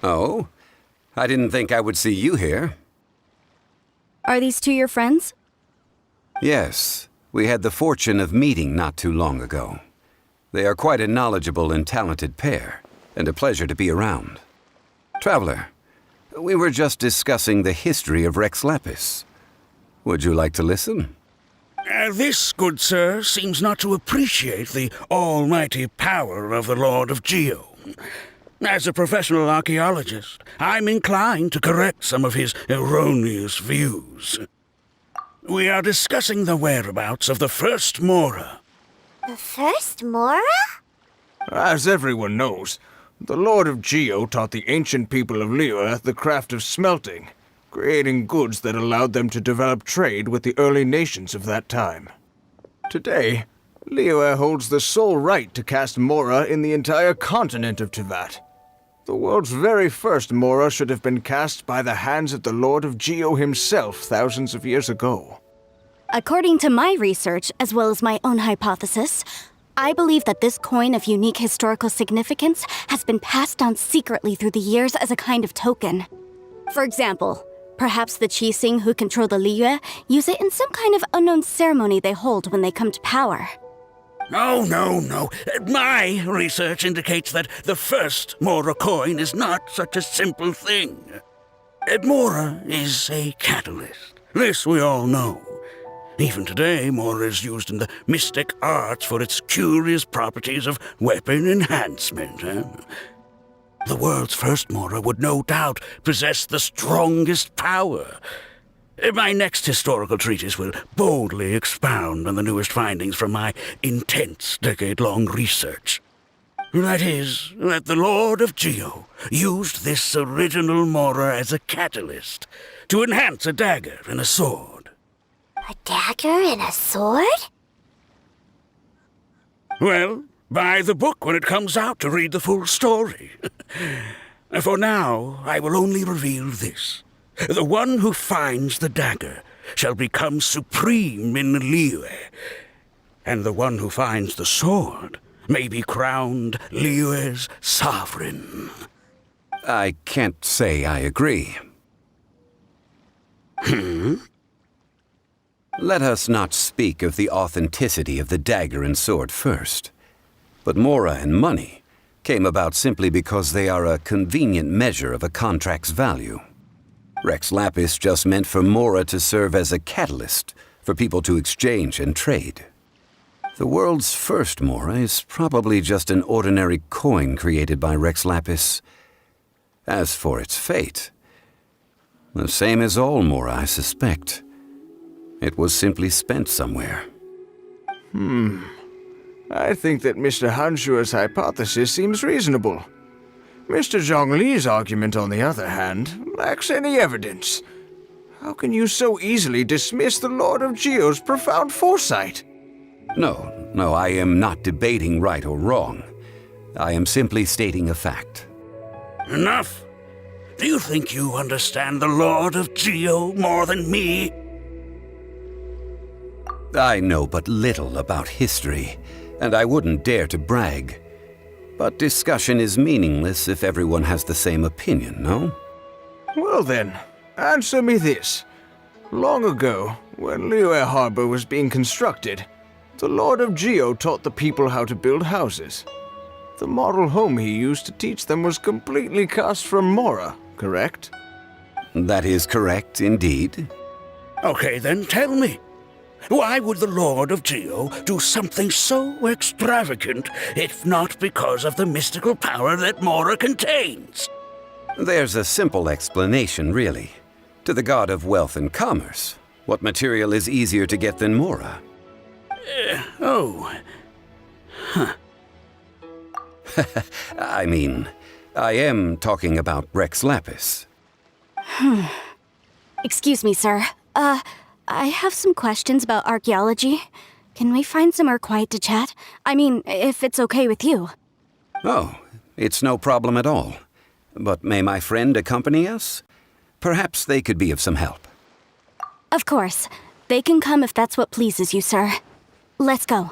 Oh? I didn't think I would see you here. Are these two your friends? Yes, we had the fortune of meeting not too long ago. They are quite a knowledgeable and talented pair, and a pleasure to be around. Traveler, we were just discussing the history of Rex Lapis. Would you like to listen? This, good sir, seems not to appreciate the almighty power of the Lord of Geo. As a professional archaeologist, I'm inclined to correct some of his erroneous views. We are discussing the whereabouts of the first Mora. The first Mora? As everyone knows, the Lord of Geo taught the ancient people of Liyue the craft of smelting, creating goods that allowed them to develop trade with the early nations of that time. Today, Liyue holds the sole right to cast Mora in the entire continent of Teyvat. The world's very first Mora should have been cast by the hands of the Lord of Geo himself thousands of years ago. According to my research, as well as my own hypothesis, I believe that this coin of unique historical significance has been passed down secretly through the years as a kind of token. For example, perhaps the Qixing who control the Liyue use it in some kind of unknown ceremony they hold when they come to power. No. My research indicates that the first Mora coin is not such a simple thing. Mora is a catalyst. This we all know. Even today, Mora is used in the mystic arts for its curious properties of weapon enhancement. The world's first Mora would no doubt possess the strongest power. My next historical treatise will boldly expound on the newest findings from my intense decade-long research. That is, that the Lord of Geo used this original Mora as a catalyst to enhance a dagger and a sword. A dagger and a sword? Well, buy the book when it comes out to read the full story. For now, I will only reveal this. The one who finds the dagger shall become supreme in Liyue, and the one who finds the sword may be crowned Liyue's sovereign. I can't say I agree. Let us not speak of the authenticity of the dagger and sword first. But Mora and money came about simply because they are a convenient measure of a contract's value. Rex Lapis just meant for Mora to serve as a catalyst for people to exchange and trade. The world's first Mora is probably just an ordinary coin created by Rex Lapis. As for its fate, the same as all Mora, I suspect. It was simply spent somewhere. I think that Mr. Hanshua's hypothesis seems reasonable. Mr. Zhongli's argument, on the other hand, lacks any evidence. How can you so easily dismiss the Lord of Geo's profound foresight? No, I am not debating right or wrong. I am simply stating a fact. Enough! Do you think you understand the Lord of Geo more than me? I know but little about history, and I wouldn't dare to brag. But discussion is meaningless if everyone has the same opinion, no? Well then, answer me this. Long ago, when Liyue Harbor was being constructed, the Lord of Geo taught the people how to build houses. The model home he used to teach them was completely cast from Mora, correct? That is correct, indeed. Okay, then tell me. Why would the Lord of Geo do something so extravagant if not because of the mystical power that Mora contains? There's a simple explanation, really. To the god of wealth and commerce, what material is easier to get than Mora? I mean, I am talking about Rex Lapis. Excuse me, sir. I have some questions about archaeology. Can we find somewhere quiet to chat? I mean, if it's okay with you. Oh, it's no problem at all. But may my friend accompany us? Perhaps they could be of some help. Of course. They can come if that's what pleases you, sir. Let's go.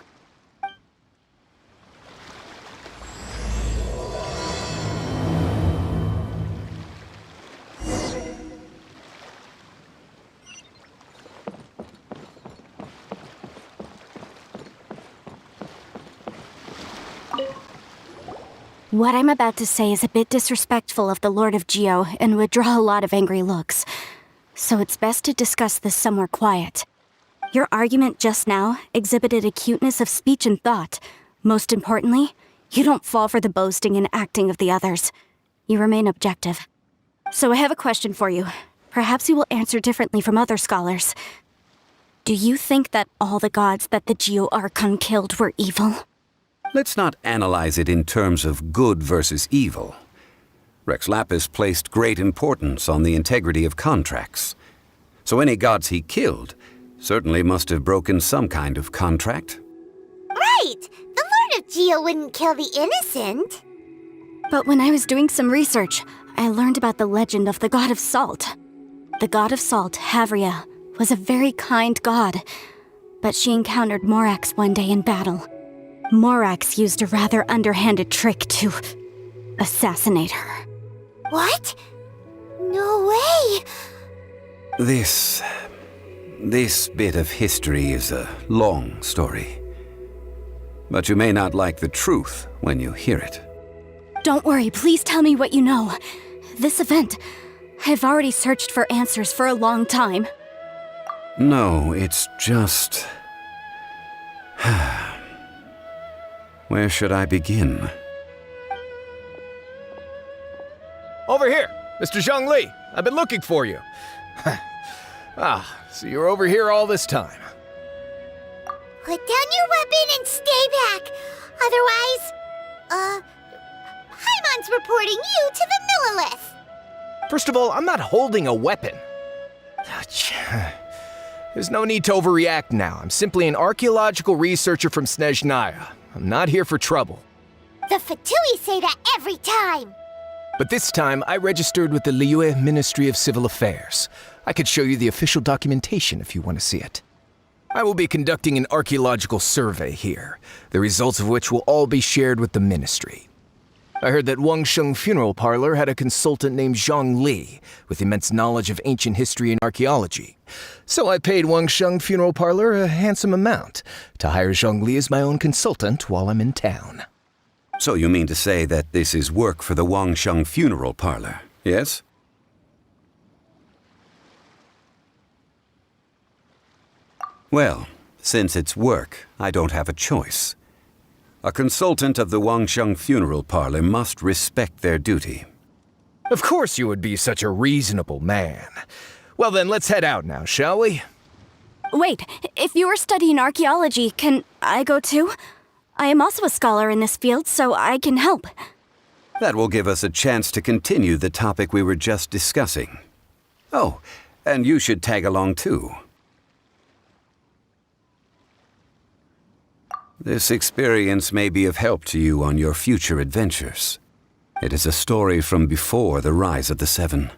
What I'm about to say is a bit disrespectful of the Lord of Geo and would draw a lot of angry looks. So it's best to discuss this somewhere quiet. Your argument just now exhibited acuteness of speech and thought. Most importantly, you don't fall for the boasting and acting of the others. You remain objective. So I have a question for you. Perhaps you will answer differently from other scholars. Do you think that all the gods that the Geo Archon killed were evil? Let's not analyze it in terms of good versus evil. Rex Lapis placed great importance on the integrity of contracts. So any gods he killed certainly must have broken some kind of contract. Right! The Lord of Geo wouldn't kill the innocent. But when I was doing some research, I learned about the legend of the god of salt. The god of salt, Havria, was a very kind god, but she encountered Morax one day in battle. Morax used a rather underhanded trick to assassinate her. What? No way! This bit of history is a long story. But you may not like the truth when you hear it. Don't worry, please tell me what you know. This event, I've already searched for answers for a long time. No, it's just... Where should I begin? Over here, Mr. Zhongli. I've been looking for you. So you're over here all this time. Put down your weapon and stay back. Otherwise, Paimon's reporting you to the Millilith. First of all, I'm not holding a weapon. There's no need to overreact now. I'm simply an archaeological researcher from Snezhnaya. I'm not here for trouble. The Fatui say that every time. But this time, I registered with the Liyue Ministry of Civil Affairs. I could show you the official documentation if you want to see it. I will be conducting an archaeological survey here, the results of which will all be shared with the ministry. I heard that Wangsheng Funeral Parlor had a consultant named Zhongli with immense knowledge of ancient history and archaeology. So I paid Wangsheng Funeral Parlor a handsome amount to hire Zhongli as my own consultant while I'm in town. So you mean to say that this is work for the Wangsheng Funeral Parlor, yes? Well, since it's work, I don't have a choice. A consultant of the Wangsheng Funeral Parlor must respect their duty. Of course you would be such a reasonable man. Well then, let's head out now, shall we? Wait, if you are studying archaeology, can I go too? I am also a scholar in this field, so I can help. That will give us a chance to continue the topic we were just discussing. Oh, and you should tag along too. This experience may be of help to you on your future adventures. It is a story from before the rise of the Seven.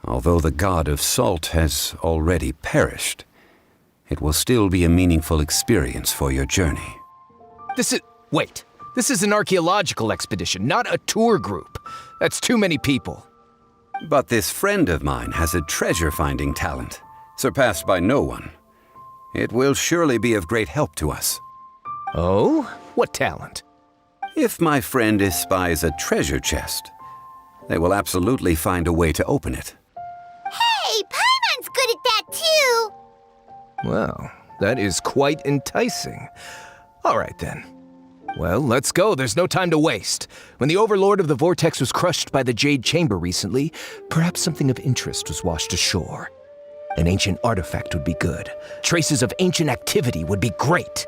Although the god of salt has already perished, it will still be a meaningful experience for your journey. Wait. This is an archaeological expedition, not a tour group. That's too many people. But this friend of mine has a treasure-finding talent, surpassed by no one. It will surely be of great help to us. Oh? What talent? If my friend espies a treasure chest, they will absolutely find a way to open it. Hey, Paimon's good at that too. Well, that is quite enticing. All right then. Well, let's go. There's no time to waste. When the Overlord of the Vortex was crushed by the Jade Chamber recently, perhaps something of interest was washed ashore. An ancient artifact would be good. Traces of ancient activity would be great.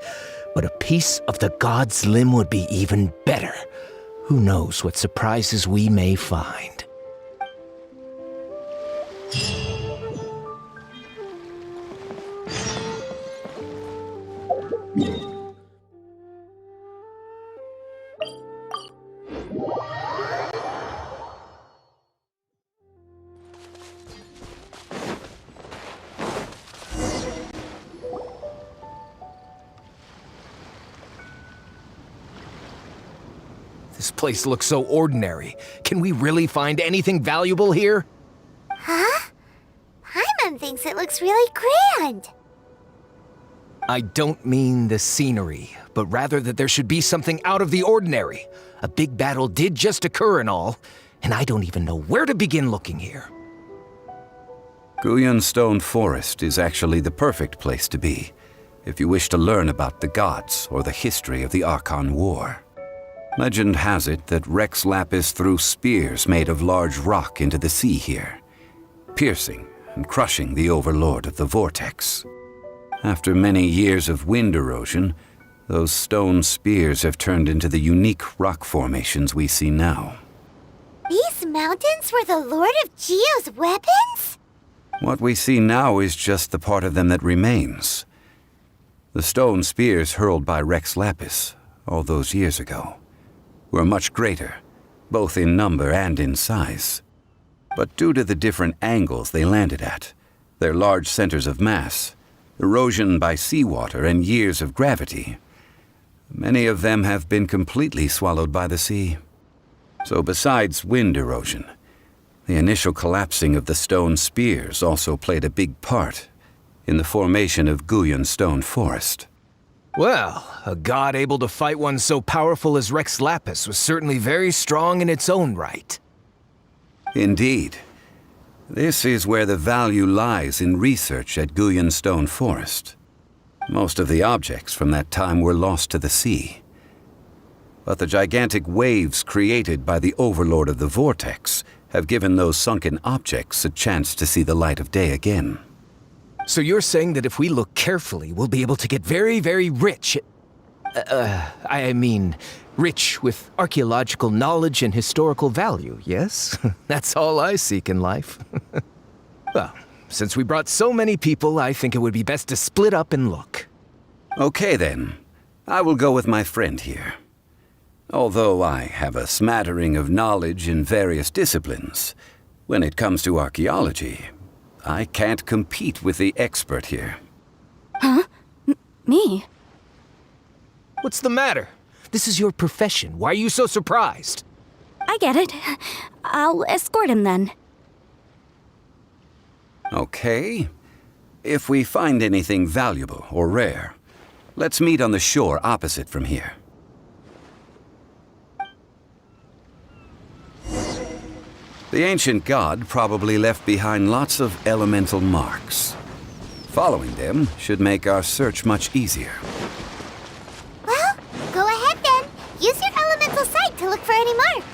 But a piece of the god's limb would be even better. Who knows what surprises we may find. This place looks so ordinary. Can we really find anything valuable here? Huh? Paimon thinks it looks really grand. I don't mean the scenery, but rather that there should be something out of the ordinary. A big battle did just occur and all, and I don't even know where to begin looking here. Guyan Stone Forest is actually the perfect place to be, if you wish to learn about the gods or the history of the Archon War. Legend has it that Rex Lapis threw spears made of large rock into the sea here, piercing and crushing the overlord of the vortex. After many years of wind erosion, those stone spears have turned into the unique rock formations we see now. These mountains were the Lord of Geo's weapons? What we see now is just the part of them that remains. The stone spears hurled by Rex Lapis all those years ago were much greater, both in number and in size. But due to the different angles they landed at, their large centers of mass, erosion by seawater, and years of gravity, many of them have been completely swallowed by the sea. So besides wind erosion, the initial collapsing of the stone spears also played a big part in the formation of Guyan Stone Forest. Well, a god able to fight one so powerful as Rex Lapis was certainly very strong in its own right. Indeed. This is where the value lies in research at Guyan Stone Forest. Most of the objects from that time were lost to the sea. But the gigantic waves created by the overlord of the vortex have given those sunken objects a chance to see the light of day again. So you're saying that if we look carefully, we'll be able to get very, very rich. I mean, rich with archaeological knowledge and historical value, yes? That's all I seek in life. Well, since we brought so many people, I think it would be best to split up and look. Okay then. I will go with my friend here. Although I have a smattering of knowledge in various disciplines, when it comes to archaeology, I can't compete with the expert here. Huh? Me? What's the matter? This is your profession. Why are you so surprised? I get it. I'll escort him then. Okay. If we find anything valuable or rare, let's meet on the shore opposite from here. The ancient god probably left behind lots of elemental marks. Following them should make our search much easier. Well, go ahead then. Use your elemental sight to look for any marks.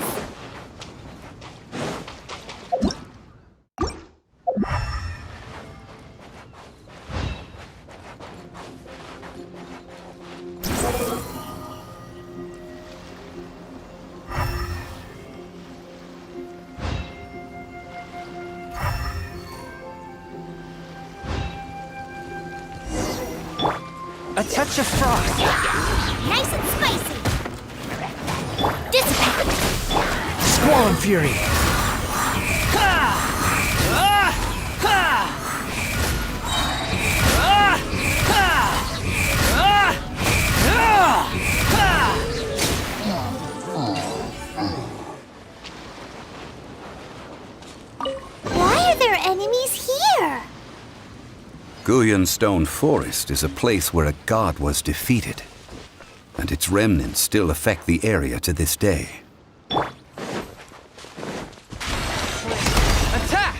A touch of frost. Nice and spicy. Dissipate. Squall and fury. Why are there enemies here? Guyan Stone Forest is a place where a god was defeated, and its remnants still affect the area to this day. Attack!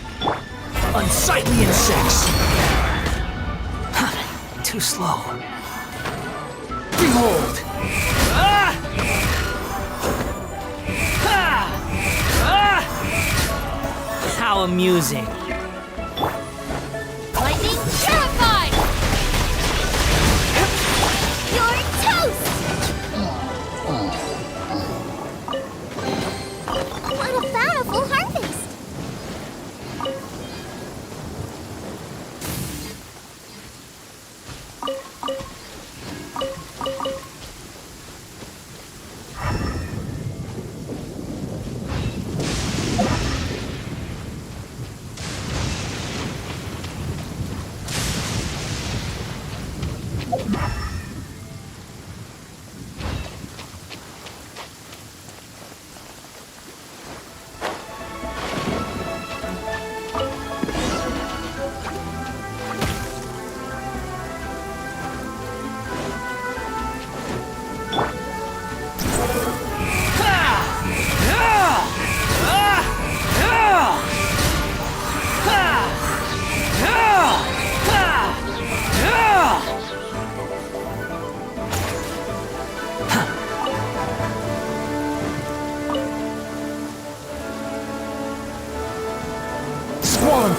Unsightly insects! Too slow. Behold! How amusing. Lightning terrified! You're toast! What a bountiful harvest!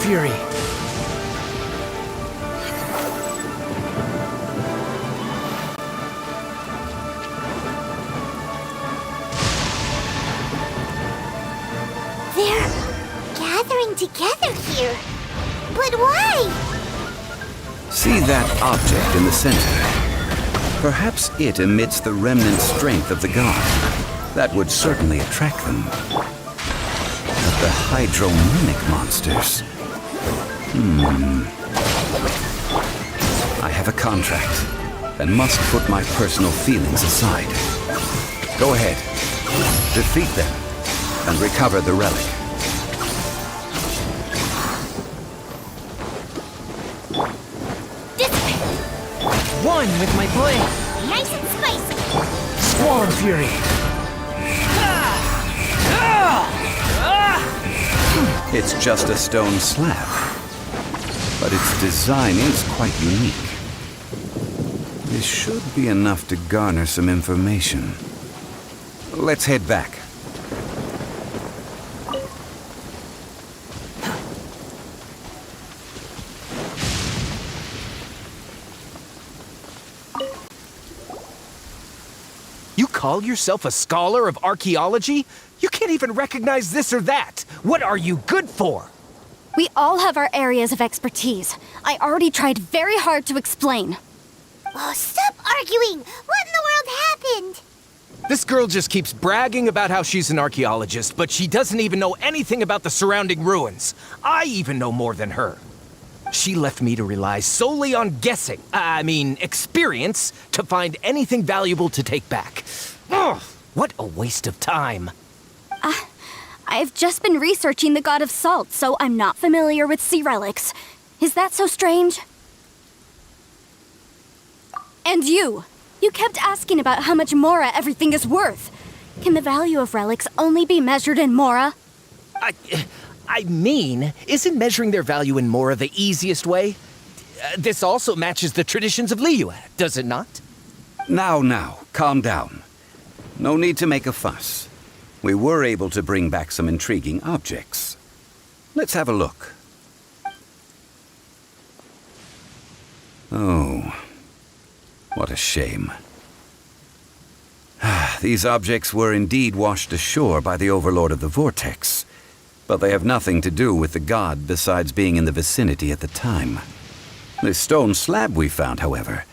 fury. They're gathering together here. But why? See that object in the center? Perhaps it emits the remnant strength of the god. That would certainly attract them. But the hydromimic monsters... I have a contract, and must put my personal feelings aside. Go ahead. Defeat them, and recover the relic. One with my blade. Nice and spicy. Swarm fury. It's just a stone slab, but its design is quite unique. This should be enough to garner some information. Let's head back. You call yourself a scholar of archaeology? You can't even recognize this or that. What are you good for? We all have our areas of expertise. I already tried very hard to explain. Oh, stop arguing! What in the world happened? This girl just keeps bragging about how she's an archaeologist, but she doesn't even know anything about the surrounding ruins. I even know more than her. She left me to rely solely on guessing, experience, to find anything valuable to take back. Ugh, what a waste of time. I've just been researching the god of salt, so I'm not familiar with sea relics. Is that so strange? And you kept asking about how much Mora everything is worth. Can the value of relics only be measured in Mora? Isn't measuring their value in Mora the easiest way? This also matches the traditions of Liyue, does it not? Now, calm down. No need to make a fuss. We were able to bring back some intriguing objects. Let's have a look. Oh, what a shame. These objects were indeed washed ashore by the Overlord of the Vortex, but they have nothing to do with the god besides being in the vicinity at the time. The stone slab we found, however,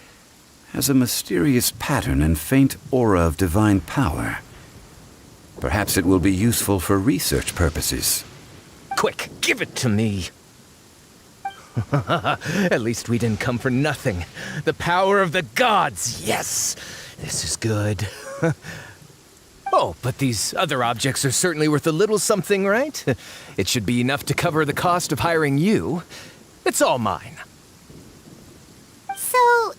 has a mysterious pattern and faint aura of divine power. Perhaps it will be useful for research purposes. Quick, give it to me. At least we didn't come for nothing. The power of the gods, yes! This is good. Oh, but these other objects are certainly worth a little something, right? It should be enough to cover the cost of hiring you. It's all mine. So,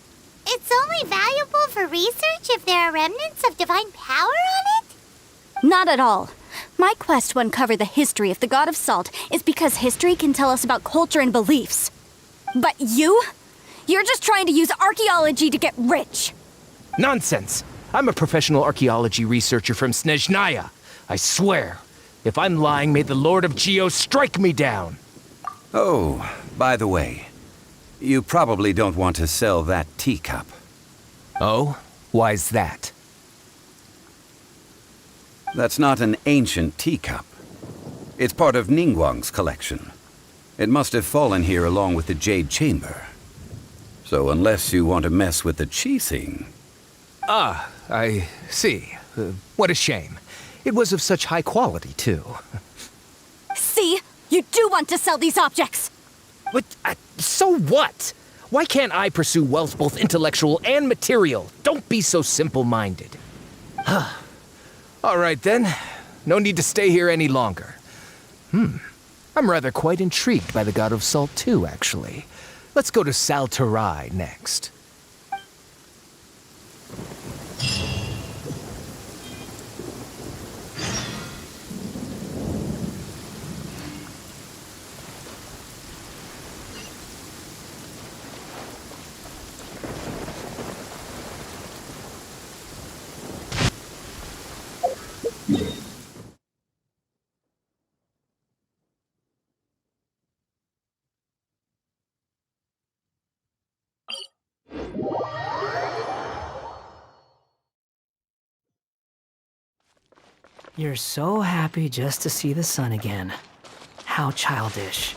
it's only valuable for research if there are remnants of divine power on it? Not at all. My quest to uncover the history of the god of salt is because history can tell us about culture and beliefs. But you're just trying to use archaeology to get rich. Nonsense! I'm a professional archaeology researcher from Snezhnaya. I swear, if I'm lying, may the Lord of Geo strike me down. Oh, by the way, you probably don't want to sell that teacup. Oh? Why's that? That's not an ancient teacup. It's part of Ningguang's collection. It must have fallen here along with the Jade Chamber. So unless you want to mess with the Qixing... Ah, I see. What a shame. It was of such high quality, too. See? You do want to sell these objects! But, so what? Why can't I pursue wealth both intellectual and material? Don't be so simple-minded. All right, then. No need to stay here any longer. I'm rather quite intrigued by the God of Salt, too, actually. Let's go to Saltarai next. You're so happy just to see the sun again. How childish.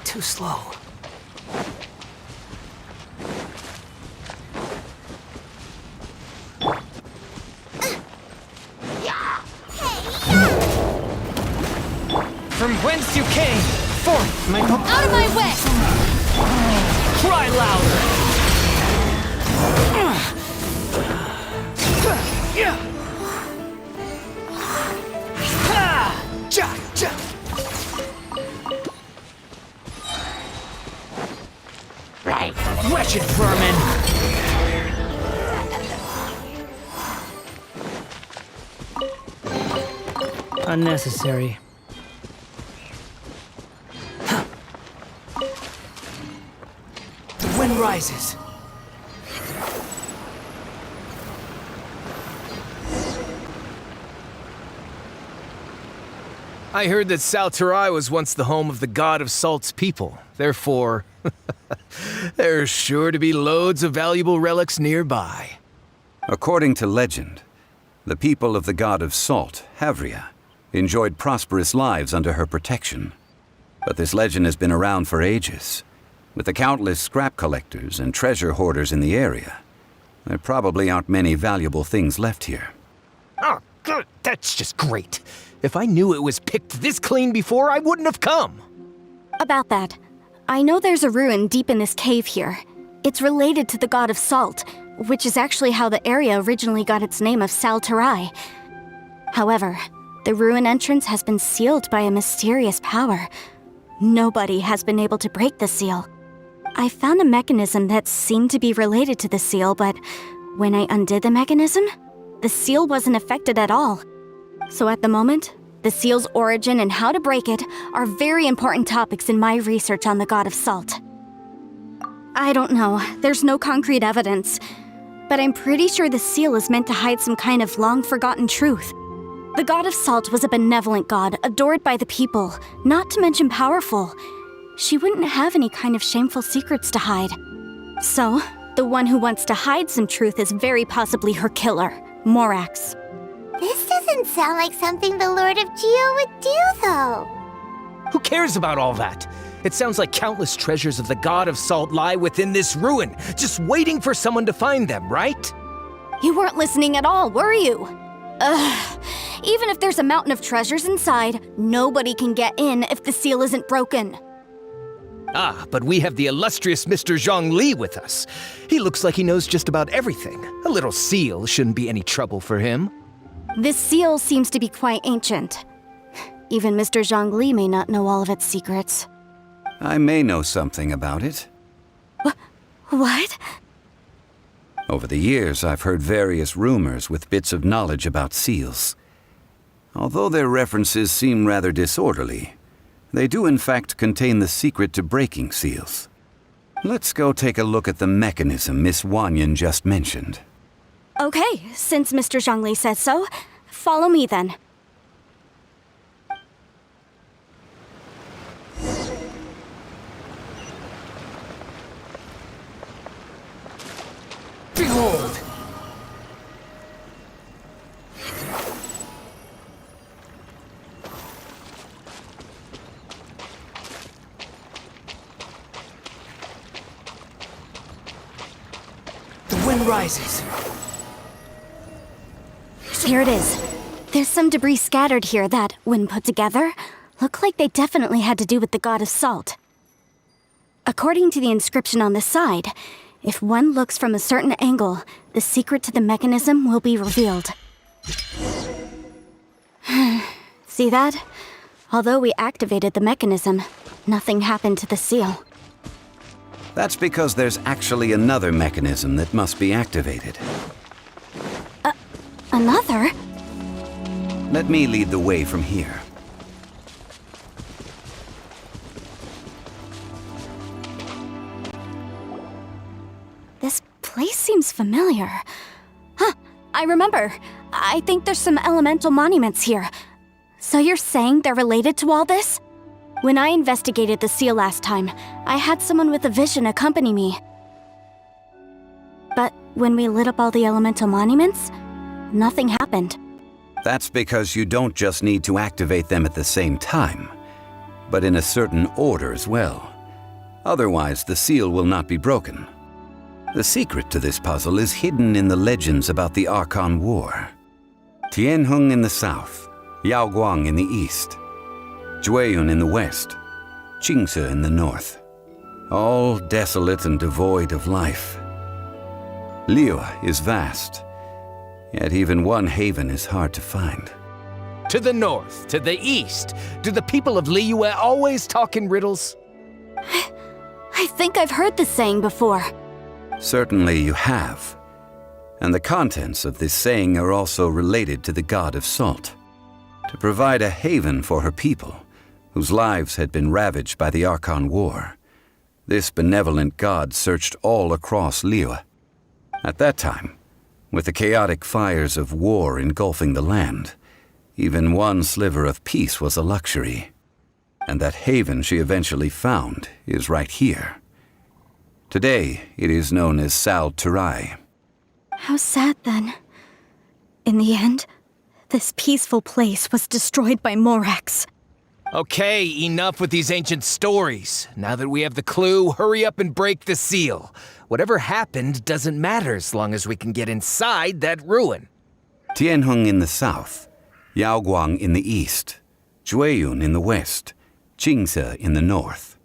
Too slow. From whence you came, forth, my Out of my way! cry louder. Wretched vermin! Unnecessary. The wind rises. I heard that Salterai was once the home of the god of Salt's people. Therefore, there's sure to be loads of valuable relics nearby. According to legend, the people of the god of Salt, Havria, enjoyed prosperous lives under her protection. But this legend has been around for ages. With the countless scrap collectors and treasure hoarders in the area, there probably aren't many valuable things left here. Oh, good. That's just great. If I knew it was picked this clean before, I wouldn't have come. About that, I know there's a ruin deep in this cave here. It's related to the god of Salt, which is actually how the area originally got its name of Salterai. However, the ruin entrance has been sealed by a mysterious power. Nobody has been able to break the seal. I found a mechanism that seemed to be related to the seal, but when I undid the mechanism, the seal wasn't affected at all. So at the moment, the seal's origin and how to break it are very important topics in my research on the god of Salt. I don't know, there's no concrete evidence, but I'm pretty sure the seal is meant to hide some kind of long-forgotten truth. The god of Salt was a benevolent god, adored by the people, not to mention powerful. She wouldn't have any kind of shameful secrets to hide. So, the one who wants to hide some truth is very possibly her killer, Morax. This doesn't sound like something the Lord of Geo would do, though. Who cares about all that? It sounds like countless treasures of the god of Salt lie within this ruin, just waiting for someone to find them, right? You weren't listening at all, were you? Ugh. Even if there's a mountain of treasures inside, nobody can get in if the seal isn't broken. Ah, but we have the illustrious Mr. Zhongli with us. He looks like he knows just about everything. A little seal shouldn't be any trouble for him. This seal seems to be quite ancient. Even Mr. Zhongli may not know all of its secrets. I may know something about it. What? Over the years, I've heard various rumors with bits of knowledge about seals. Although their references seem rather disorderly, they do in fact contain the secret to breaking seals. Let's go take a look at the mechanism Miss Wanyan just mentioned. Okay, since Mr. Zhongli says so, follow me then. Behold! The wind rises. Here it is. There's some debris scattered here that, when put together, look like they definitely had to do with the god of Salt. According to the inscription on the side, if one looks from a certain angle, the secret to the mechanism will be revealed. See that? Although we activated the mechanism, nothing happened to the seal. That's because there's actually another mechanism that must be activated. Another? Let me lead the way from here. seems familiar. Huh, I remember. I think there's some elemental monuments here. So you're saying they're related to all this? When I investigated the seal last time, I had someone with a vision accompany me. But when we lit up all the elemental monuments, nothing happened. That's because you don't just need to activate them at the same time, but in a certain order as well. Otherwise, the seal will not be broken. The secret to this puzzle is hidden in the legends about the Archon War. Tianheng in the south, Yaoguang in the east, Jueyun in the west, Qingce in the north. All desolate and devoid of life. Liyue is vast, yet even one haven is hard to find. To the north, to the east. Do the people of Liyue always talk in riddles? I think I've heard this saying before. Certainly you have. And the contents of this saying are also related to the god of salt. To provide a haven for her people, whose lives had been ravaged by the Archon War, this benevolent god searched all across Liyue. At that time, with the chaotic fires of war engulfing the land, even one sliver of peace was a luxury. And that haven she eventually found is right here. Today, it is known as Sal Turai. How sad then. In the end, this peaceful place was destroyed by Morax. Okay, enough with these ancient stories. Now that we have the clue, hurry up and break the seal. Whatever happened doesn't matter as long as we can get inside that ruin. Tianheng in the south, Yaoguang in the east, Jueyun in the west, Qingce in the north.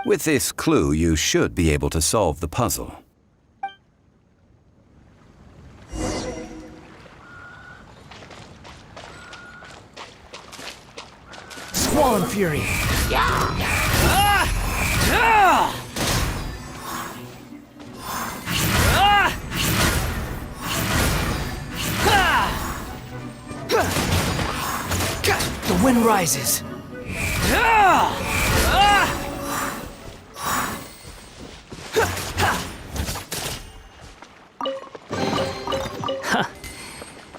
With this clue, you should be able to solve the puzzle. Squall and Fury. The wind rises.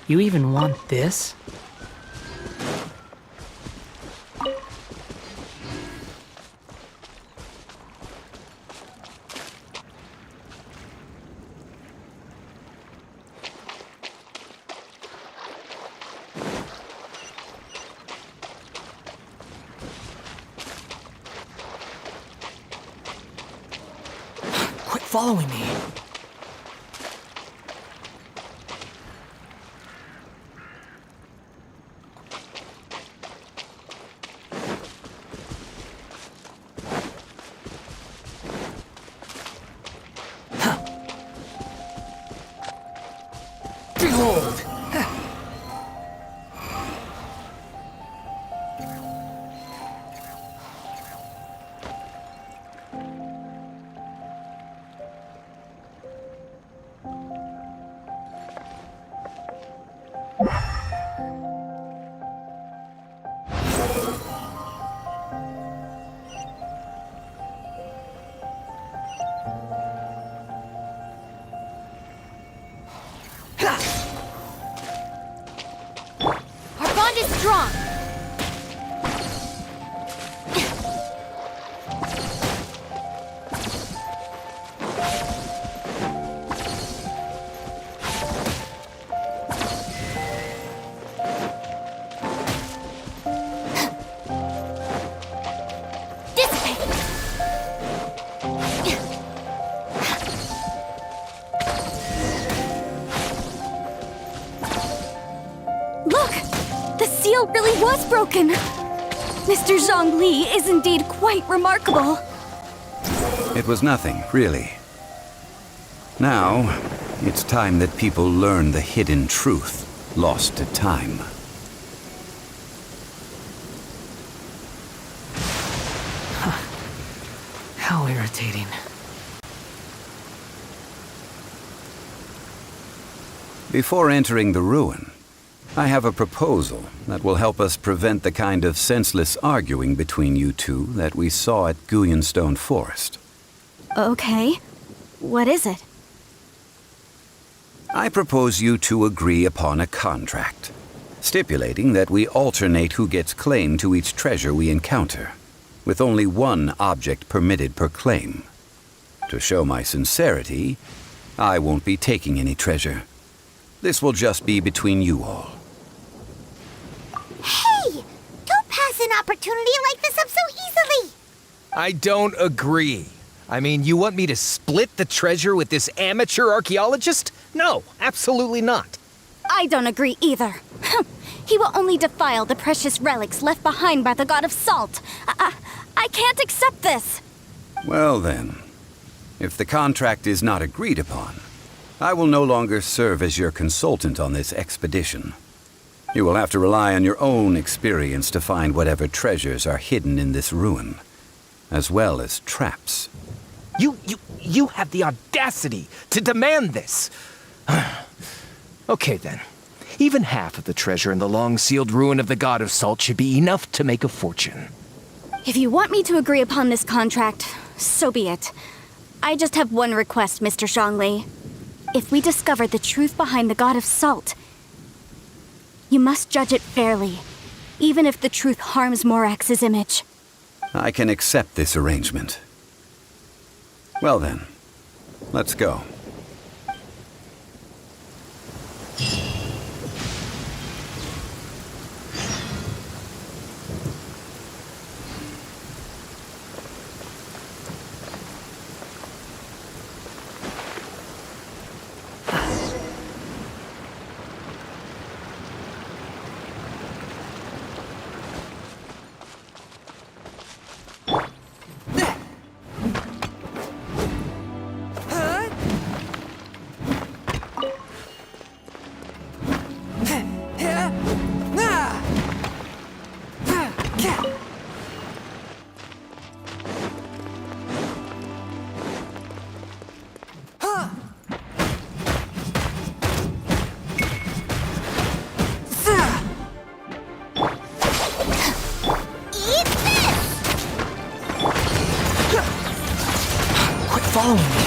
You even want this? Quit following me. Behold! Our bond is strong. Look! The seal really was broken! Mr. Zhongli is indeed quite remarkable. It was nothing, really. Now, it's time that people learn the hidden truth lost to time. How irritating. Before entering the ruin, I have a proposal that will help us prevent the kind of senseless arguing between you two that we saw at Guyonstone Forest. Okay. What is it? I propose you to agree upon a contract, stipulating that we alternate who gets claim to each treasure we encounter, with only one object permitted per claim. To show my sincerity, I won't be taking any treasure. This will just be between you all. Hey! Don't pass an opportunity like this up so easily! I don't agree. I mean, you want me to split the treasure with this amateur archaeologist? No, absolutely not. I don't agree either. He will only defile the precious relics left behind by the god of salt. I can't accept this. Well then, if the contract is not agreed upon, I will no longer serve as your consultant on this expedition. You will have to rely on your own experience to find whatever treasures are hidden in this ruin, as well as traps. You have the audacity to demand this. Okay then. Even half of the treasure in the long-sealed ruin of the god of salt should be enough to make a fortune. If you want me to agree upon this contract, so be it. I just have one request, Mr. Zhongli. If we discover the truth behind the god of salt, you must judge it fairly, even if the truth harms Morax's image. I can accept this arrangement. Well then, let's go. Follow me.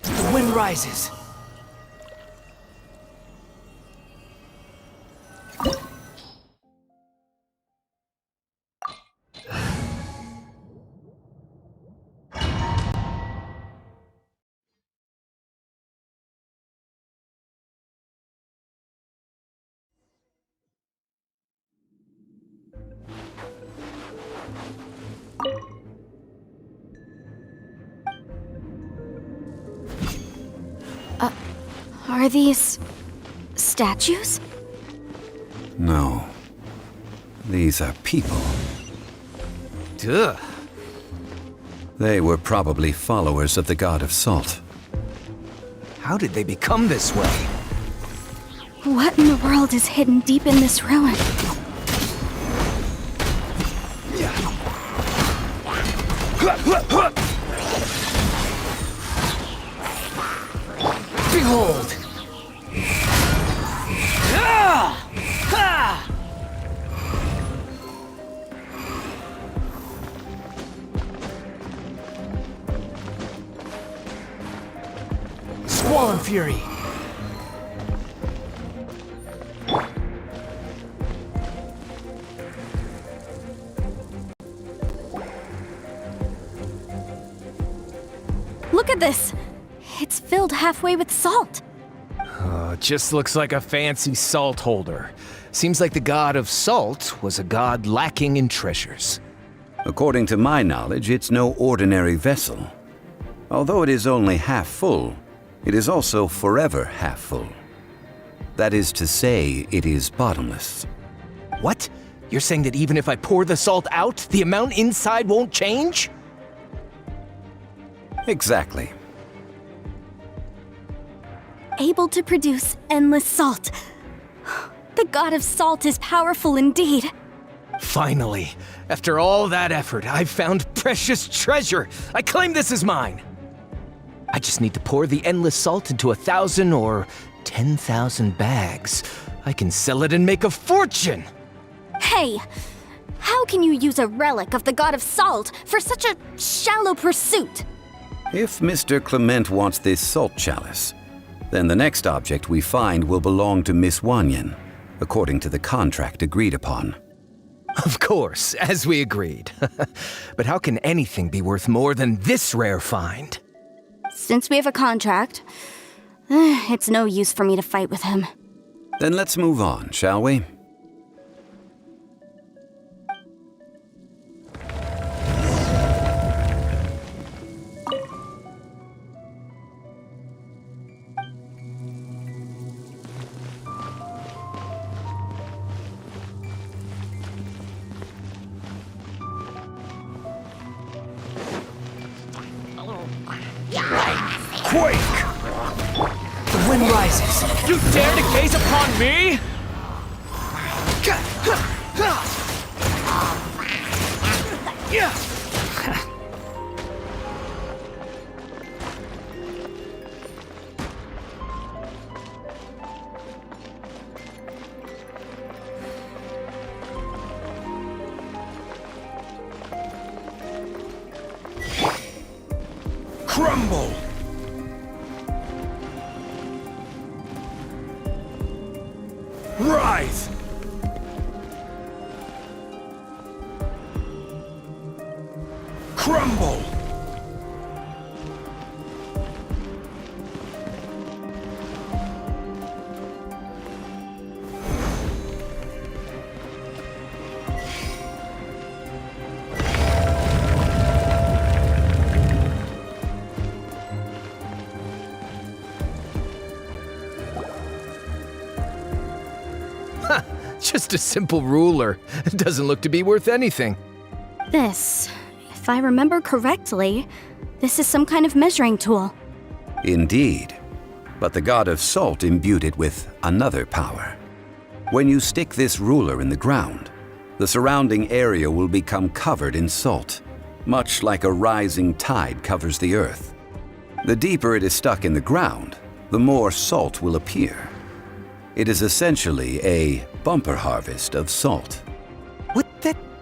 The wind rises. Are these statues? No. These are people. Duh. They were probably followers of the god of salt. How did they become this way? What in the world is hidden deep in this ruin? Behold! Squall and Fury, Look at this! It's filled halfway with salt. Just looks like a fancy salt holder. Seems like the god of salt was a god lacking in treasures. According to my knowledge, it's no ordinary vessel. Although it is only half full, it is also forever half full. That is to say, it is bottomless. What? You're saying that even if I pour the salt out, the amount inside won't change? Exactly. Able to produce endless salt. The god of salt is powerful indeed. Finally, after all that effort, I've found precious treasure. I claim this as mine. I just need to pour the endless salt into 1,000 or 10,000 bags. I can sell it and make a fortune. Hey, how can you use a relic of the god of salt for such a shallow pursuit? If Mr. Clement wants this salt chalice, then the next object we find will belong to Miss Wanyan, according to the contract agreed upon. Of course, as we agreed. But how can anything be worth more than this rare find? Since we have a contract, it's no use for me to fight with him. Then let's move on, shall we? Quake! The wind rises. You dare to gaze upon me? Crumble! Rise! Crumble! Just a simple ruler. It doesn't look to be worth anything. This, if I remember correctly, this is some kind of measuring tool. Indeed. But the god of salt imbued it with another power. When you stick this ruler in the ground, the surrounding area will become covered in salt, much like a rising tide covers the earth. The deeper it is stuck in the ground, the more salt will appear. It is essentially a bumper harvest of salt. What?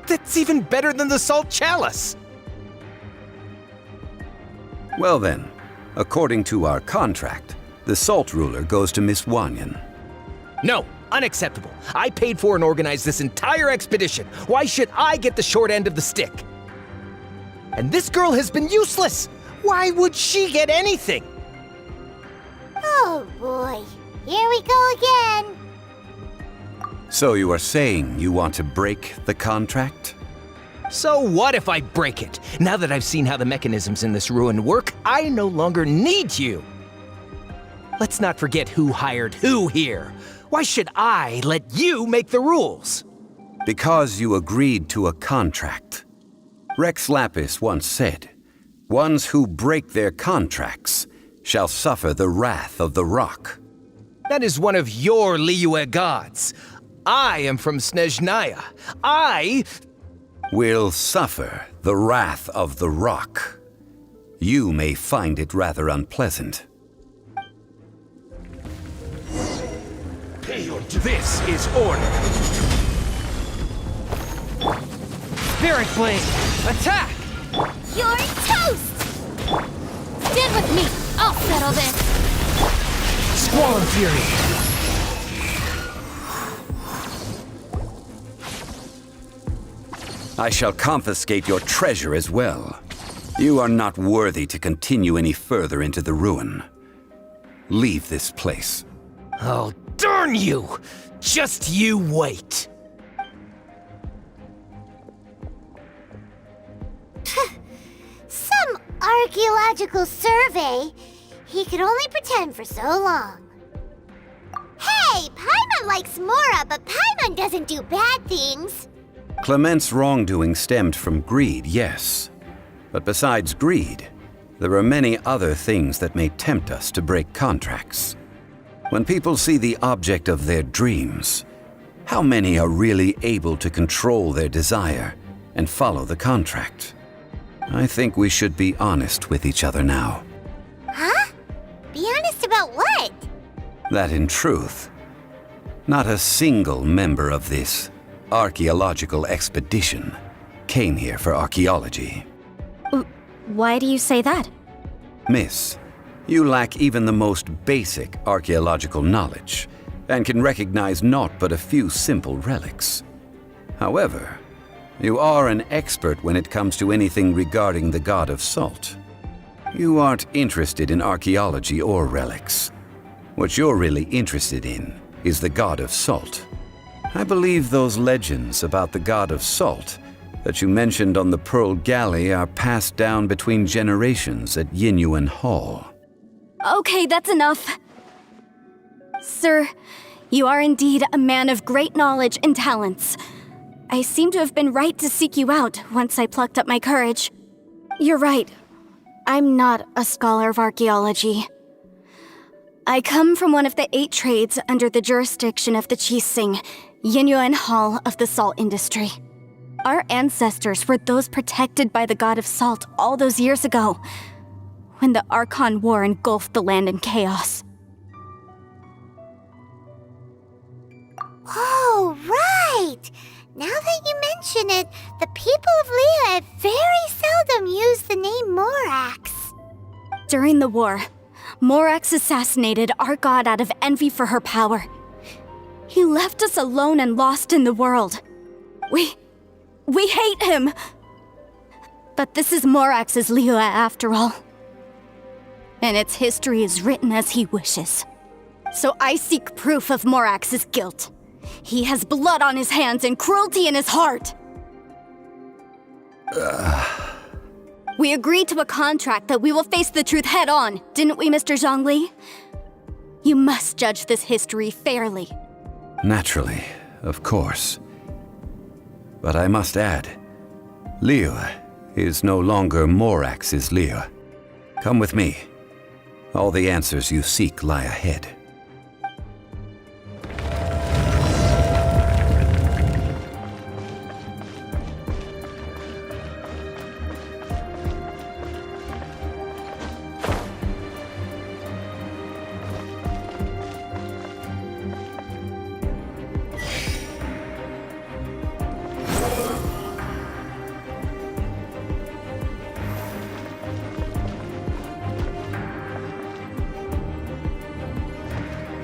That's even better than the salt chalice! Well then, according to our contract, the salt ruler goes to Miss Wanyan. No, unacceptable. I paid for and organized this entire expedition. Why should I get the short end of the stick? And this girl has been useless! Why would she get anything? Oh boy, here we go again. So you are saying you want to break the contract? So what if I break it? Now that I've seen how the mechanisms in this ruin work, I no longer need you. Let's not forget who hired who here. Why should I let you make the rules? Because you agreed to a contract. Rex Lapis once said, "Ones who break their contracts shall suffer the wrath of the rock." That is one of your Liyue gods. I am from Snezhnaya. I will suffer the wrath of the rock. You may find it rather unpleasant. This is order. Spirit Blade, attack! You're toast! Stand with me. I'll settle this. Squall and Fury. I shall confiscate your treasure as well. You are not worthy to continue any further into the ruin. Leave this place. Oh, darn you! Just you wait! Some archaeological survey. He could only pretend for so long. Hey, Paimon likes Mora, but Paimon doesn't do bad things. Clement's wrongdoing stemmed from greed, yes. But besides greed, there are many other things that may tempt us to break contracts. When people see the object of their dreams, how many are really able to control their desire and follow the contract? I think we should be honest with each other now. Huh? Be honest about what? That in truth, not a single member of this archaeological expedition came here for archaeology. Why do you say that? Miss, you lack even the most basic archaeological knowledge and can recognize naught but a few simple relics. However, you are an expert when it comes to anything regarding the god of salt. You aren't interested in archaeology or relics. What you're really interested in is the god of salt. I believe those legends about the god of salt that you mentioned on the Pearl Galley are passed down between generations at Yinyuan Hall. Okay, that's enough. Sir, you are indeed a man of great knowledge and talents. I seem to have been right to seek you out once I plucked up my courage. You're right. I'm not a scholar of archaeology. I come from one of the 8 trades under the jurisdiction of the Qixing, Yinyuan Hall of the salt industry. Our ancestors were those protected by the god of salt all those years ago, when the Archon War engulfed the land in chaos. Oh, right! Now that you mention it, the people of Liyue very seldom use the name Morax. During the war, Morax assassinated our god out of envy for her power. He left us alone and lost in the world. We hate him! But this is Morax's Liyue after all. And its history is written as he wishes. So I seek proof of Morax's guilt. He has blood on his hands and cruelty in his heart. We agreed to a contract that we will face the truth head on, didn't we, Mr. Zhongli? You must judge this history fairly. Naturally, of course. But I must add, Liyue is no longer Morax's Liyue. Come with me. All the answers you seek lie ahead.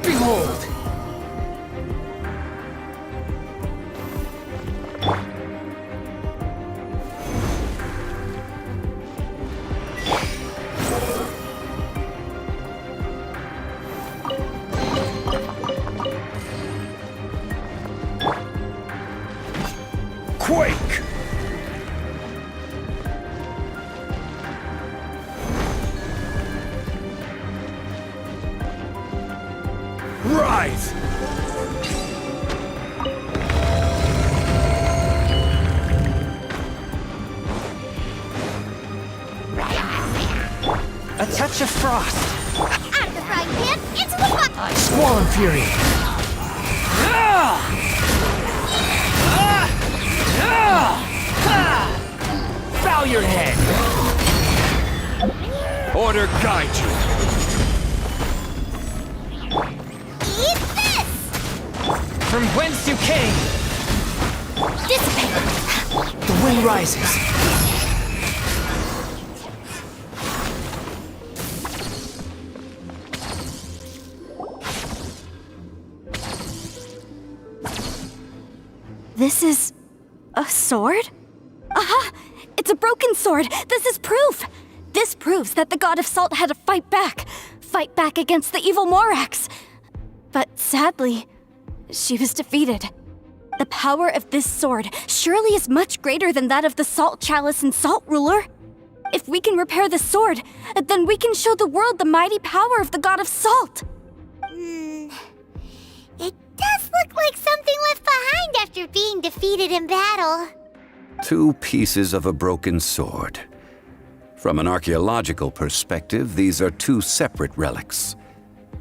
Behold! Quake! Rise! A touch of frost. Out of the frying pan, into the hot. Squall and fury. Bow your head. Order guide you. Eat this! From whence you came, Dissipate! the wind rises. This is a sword? Aha! It's a broken sword. This is proof. This proves that the God of Salt had to fight back against the evil Morax. But sadly, she was defeated. The power of this sword surely is much greater than that of the Salt Chalice and Salt Ruler. If we can repair the sword, then we can show the world the mighty power of the God of Salt. It does look like something left behind after being defeated in battle. 2 pieces of a broken sword. From an archaeological perspective, these are 2 separate relics.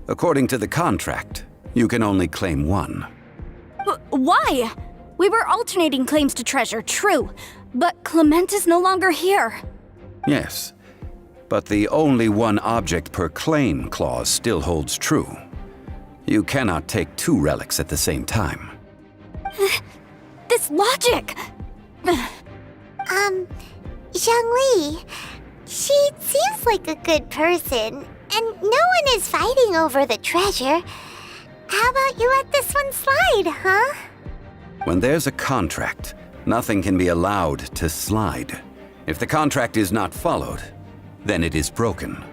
According to the contract, you can only claim one. Why? We were alternating claims to treasure, true, but Clement is no longer here. Yes, but the only one object per claim clause still holds true. You cannot take 2 relics at the same time. This logic! Zhongli, she seems like a good person, and no one is fighting over the treasure. How about you let this one slide, huh? When there's a contract, nothing can be allowed to slide. If the contract is not followed, then it is broken.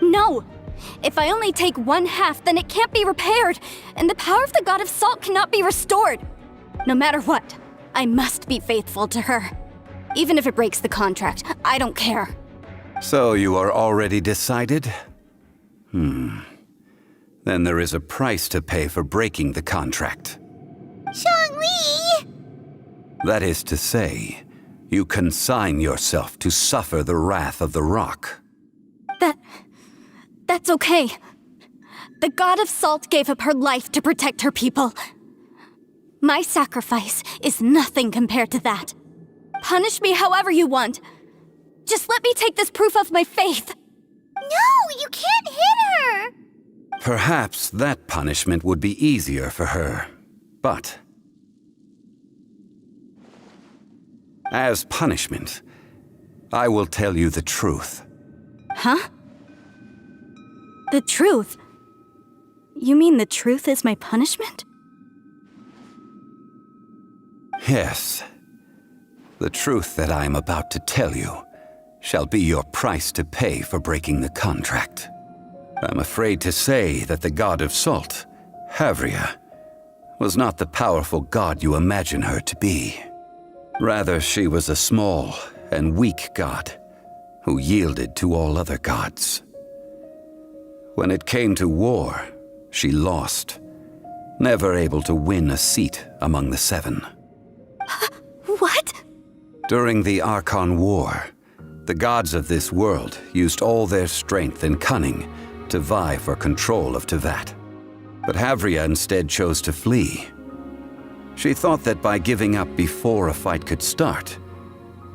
No! If I only take 1/2, then it can't be repaired, and the power of the God of Salt cannot be restored. No matter what, I must be faithful to her. Even if it breaks the contract, I don't care. So you are already decided? Then there is a price to pay for breaking the contract. Zhongli! That is to say, you consign yourself to suffer the wrath of the rock. That's okay. The God of Salt gave up her life to protect her people. My sacrifice is nothing compared to that. Punish me however you want. Just let me take this proof of my faith. No, you can't hit her! Perhaps that punishment would be easier for her, but as punishment, I will tell you the truth. Huh? The truth? You mean the truth is my punishment? Yes. The truth that I am about to tell you shall be your price to pay for breaking the contract. I'm afraid to say that the God of Salt, Havria, was not the powerful god you imagine her to be. Rather, she was a small and weak god who yielded to all other gods. When it came to war, she lost, never able to win a seat among the 7. What? During the Archon War, the gods of this world used all their strength and cunning to vie for control of Tevat. But Havria instead chose to flee. She thought that by giving up before a fight could start,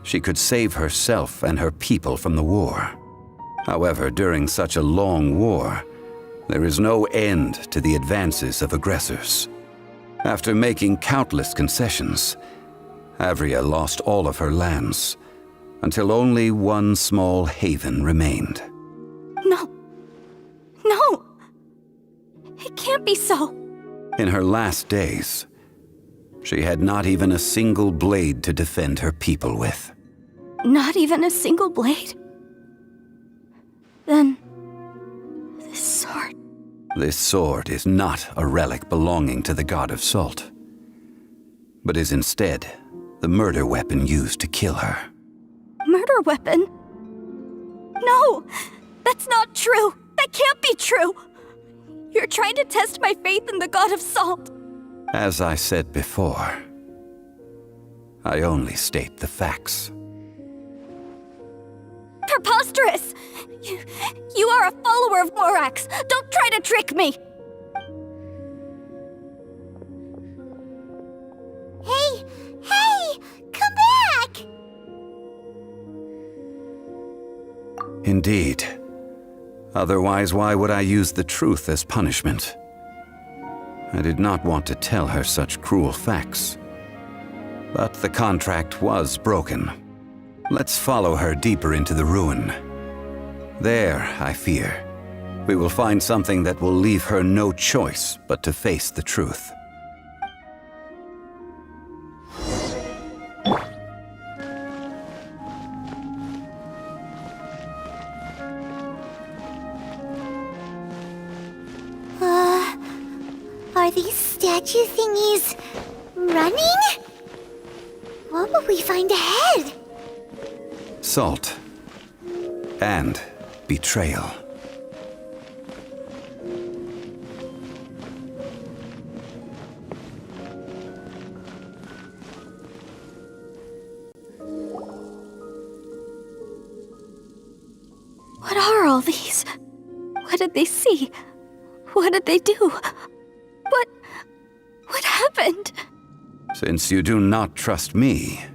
she could save herself and her people from the war. However, during such a long war, there is no end to the advances of aggressors. After making countless concessions, Havria lost all of her lands, until only one small haven remained. No. No! It can't be so. In her last days, she had not even a single blade to defend her people with. Not even a single blade? Then, this sword... This sword is not a relic belonging to the God of Salt, but is instead the murder weapon used to kill her. Murder weapon? No! That's not true! That can't be true! You're trying to test my faith in the God of Salt. As I said before, I only state the facts. Preposterous! You are a follower of Morax! Don't try to trick me! Hey! Come back! Indeed. Otherwise, why would I use the truth as punishment? I did not want to tell her such cruel facts. But the contract was broken. Let's follow her deeper into the ruin. There, I fear, we will find something that will leave her no choice but to face the truth. these statue thingies running? What will we find ahead? Salt. And betrayal. What are all these? What did they see? What did they do? What happened? Since you do not trust me,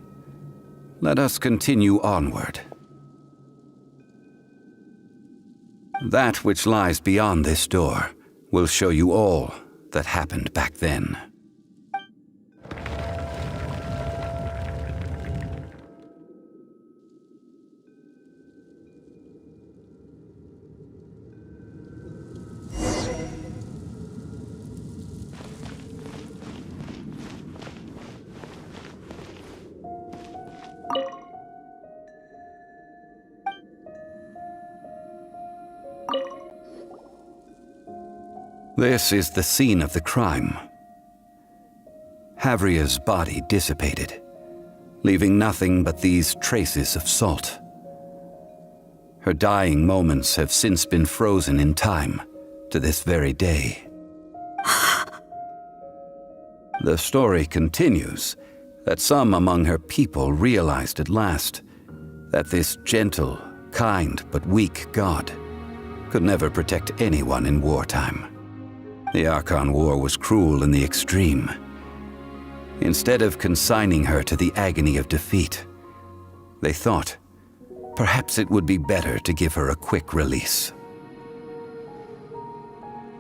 let us continue onward. That which lies beyond this door will show you all that happened back then. This is the scene of the crime. Havria's body dissipated, leaving nothing but these traces of salt. Her dying moments have since been frozen in time to this very day. The story continues that some among her people realized at last that this gentle, kind, but weak god could never protect anyone in wartime. The Archon War was cruel in the extreme. Instead of consigning her to the agony of defeat, they thought perhaps it would be better to give her a quick release.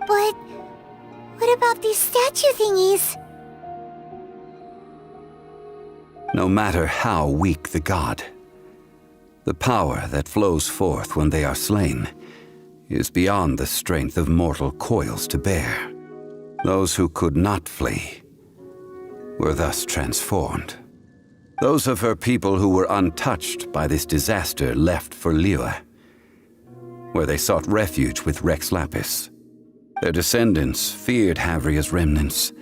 But what about these statue thingies? No matter how weak the god, the power that flows forth when they are slain is beyond the strength of mortal coils to bear. Those who could not flee were thus transformed. Those of her people who were untouched by this disaster left for Liyue, where they sought refuge with Rex Lapis. Their descendants feared Havria's remnants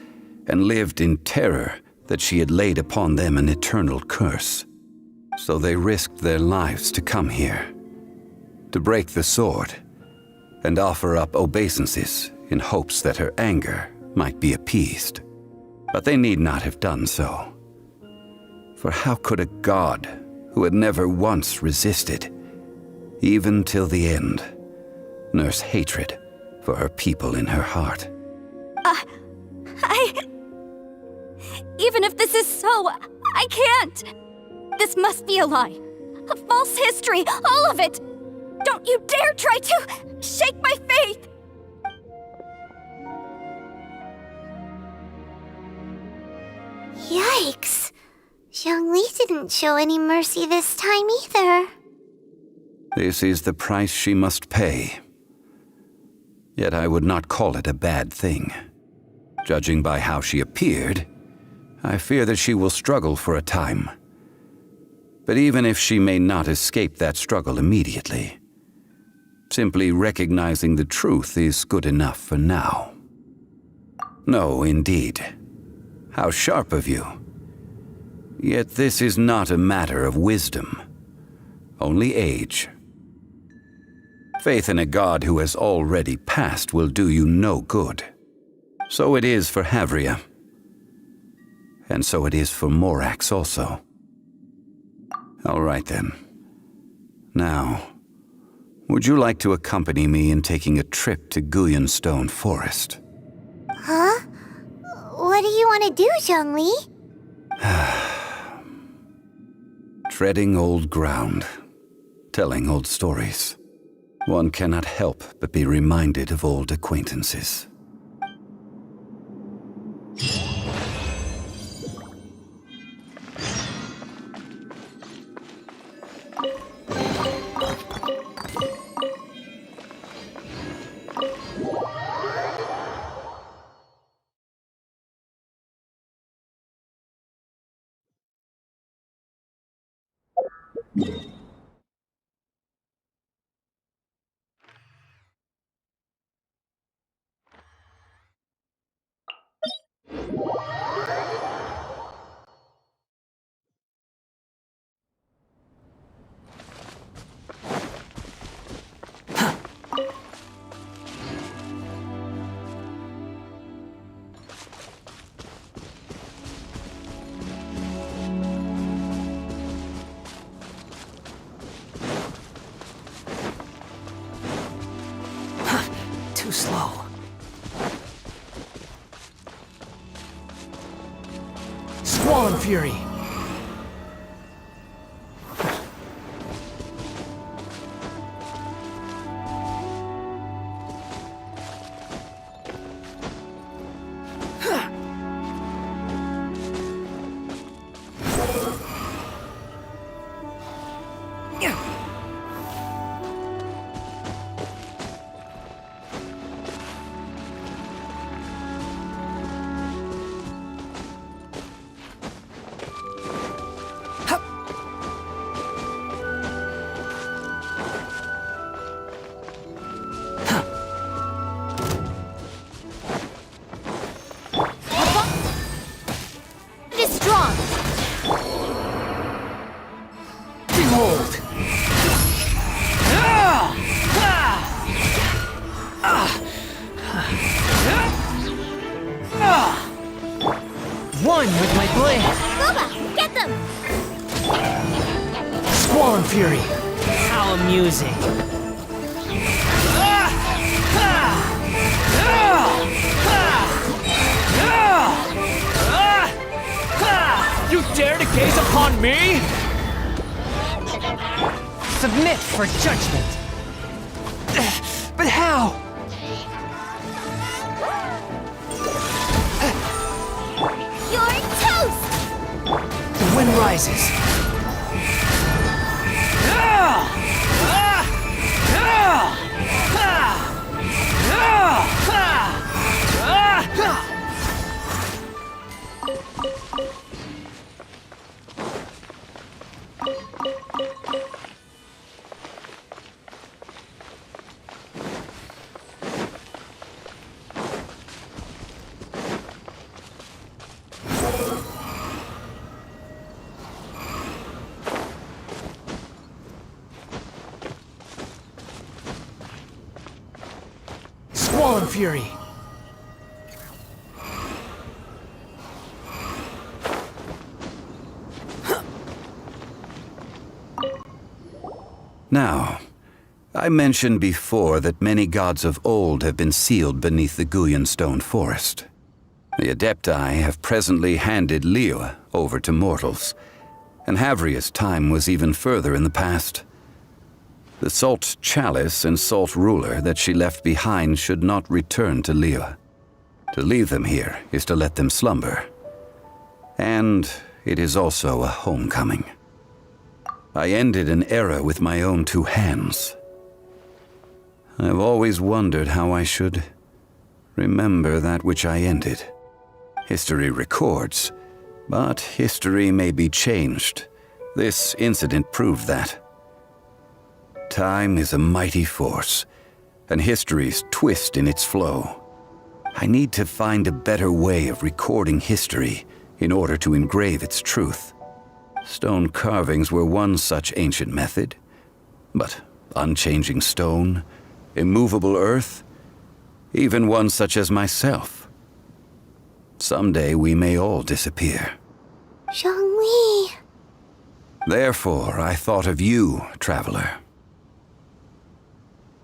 and lived in terror that she had laid upon them an eternal curse. So they risked their lives to come here, to break the sword and offer up obeisances in hopes that her anger might be appeased. But they need not have done so. For how could a god who had never once resisted, even till the end, nurse hatred for her people in her heart? Even if this is so, I can't! This must be a lie. A false history, all of it! Don't you dare try to shake my faith! Yikes. Zhongli didn't show any mercy this time either. This is the price she must pay. Yet I would not call it a bad thing. Judging by how she appeared, I fear that she will struggle for a time. But even if she may not escape that struggle immediately, simply recognizing the truth is good enough for now. No, indeed. How sharp of you. Yet this is not a matter of wisdom, only age. Faith in a god who has already passed will do you no good. So it is for Havria. And so it is for Morax also. All right then. Now, would you like to accompany me in taking a trip to Guyonstone Forest? Huh? What do you want to do, Zhongli? Treading old ground, telling old stories. One cannot help but be reminded of old acquaintances. too slow. Squall Fury! It is strong. Behold! One with my blade! Boba, get them! Squall Fury! How amusing! You dare to gaze upon me? Submit for judgment. But how? You're toast! The wind rises. Squall Fury! Now, I mentioned before that many gods of old have been sealed beneath the Guyan stone forest. The Adepti have presently handed Liyue over to mortals, and Havria's time was even further in the past. The Salt Chalice and Salt Ruler that she left behind should not return to Liyue. To leave them here is to let them slumber. And it is also a homecoming. I ended an era with my own two hands. I've always wondered how I should remember that which I ended. History records, but history may be changed. This incident proved that. Time is a mighty force, and history's twist in its flow. I need to find a better way of recording history in order to engrave its truth. Stone carvings were one such ancient method, but unchanging stone, immovable earth, even one such as myself. Someday we may all disappear. Zhongli. Therefore, I thought of you, traveler.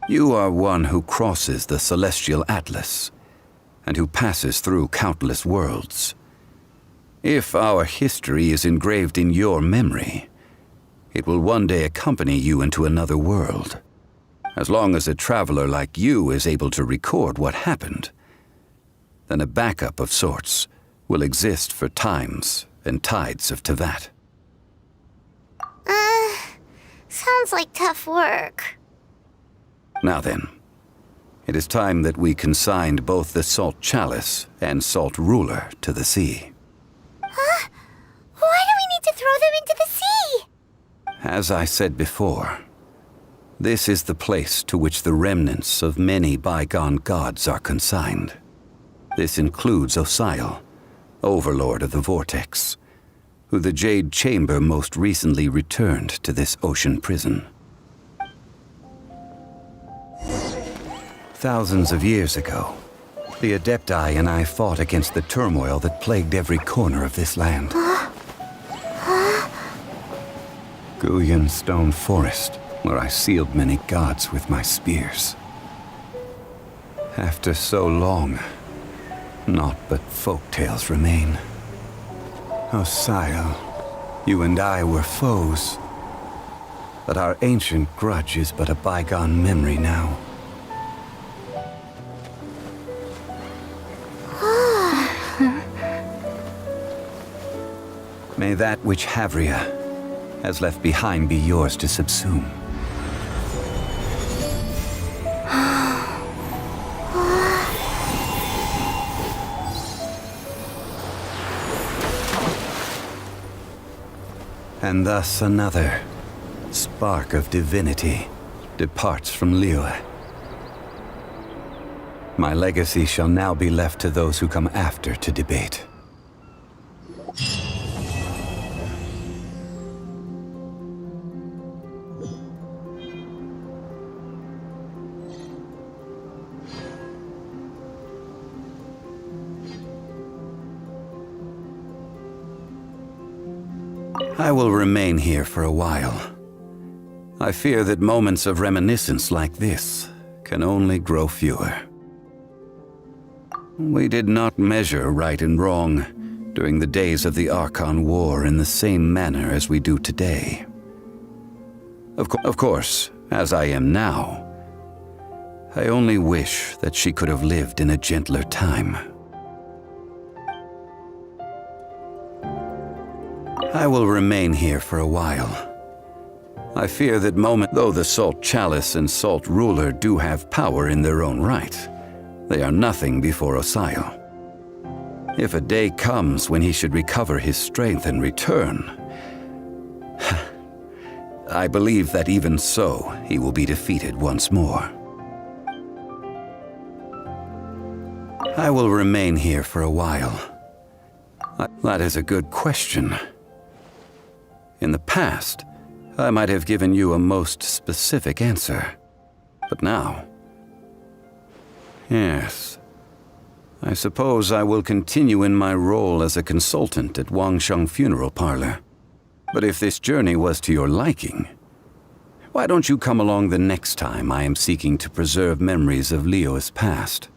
You are one who crosses the celestial atlas, and who passes through countless worlds. If our history is engraved in your memory, it will one day accompany you into another world. As long as a traveler like you is able to record what happened, then a backup of sorts will exist for times and tides of Tevat. Sounds like tough work. Now then, it is time that we consigned both the Salt Chalice and Salt Ruler to the sea. Huh? Why do we need to throw them into the sea? As I said before, this is the place to which the remnants of many bygone gods are consigned. This includes Osial, Overlord of the Vortex, who the Jade Chamber most recently returned to this ocean prison. Thousands of years ago, the Adepti and I fought against the turmoil that plagued every corner of this land. Guyan Stone Forest, where I sealed many gods with my spears. After so long, naught but folk tales remain. Oh, sire, you and I were foes. But our ancient grudge is but a bygone memory now. May that which Havria has left behind be yours to subsume. And thus another spark of divinity departs from Liyue. My legacy shall now be left to those who come after to debate. I will remain here for a while. I fear that moments of reminiscence like this can only grow fewer. We did not measure right and wrong during the days of the Archon War in the same manner as we do today. Of course, as I am now, I only wish that she could have lived in a gentler time. I will remain here for a while. I fear that though the Salt Chalice and Salt Ruler do have power in their own right, they are nothing before Osayo. If a day comes when he should recover his strength and return, I believe that even so, he will be defeated once more. I will remain here for a while. That is a good question. In the past, I might have given you a most specific answer. But now... Yes. I suppose I will continue in my role as a consultant at Wangsheng Funeral Parlor. But if this journey was to your liking, why don't you come along the next time I am seeking to preserve memories of Liyue's past?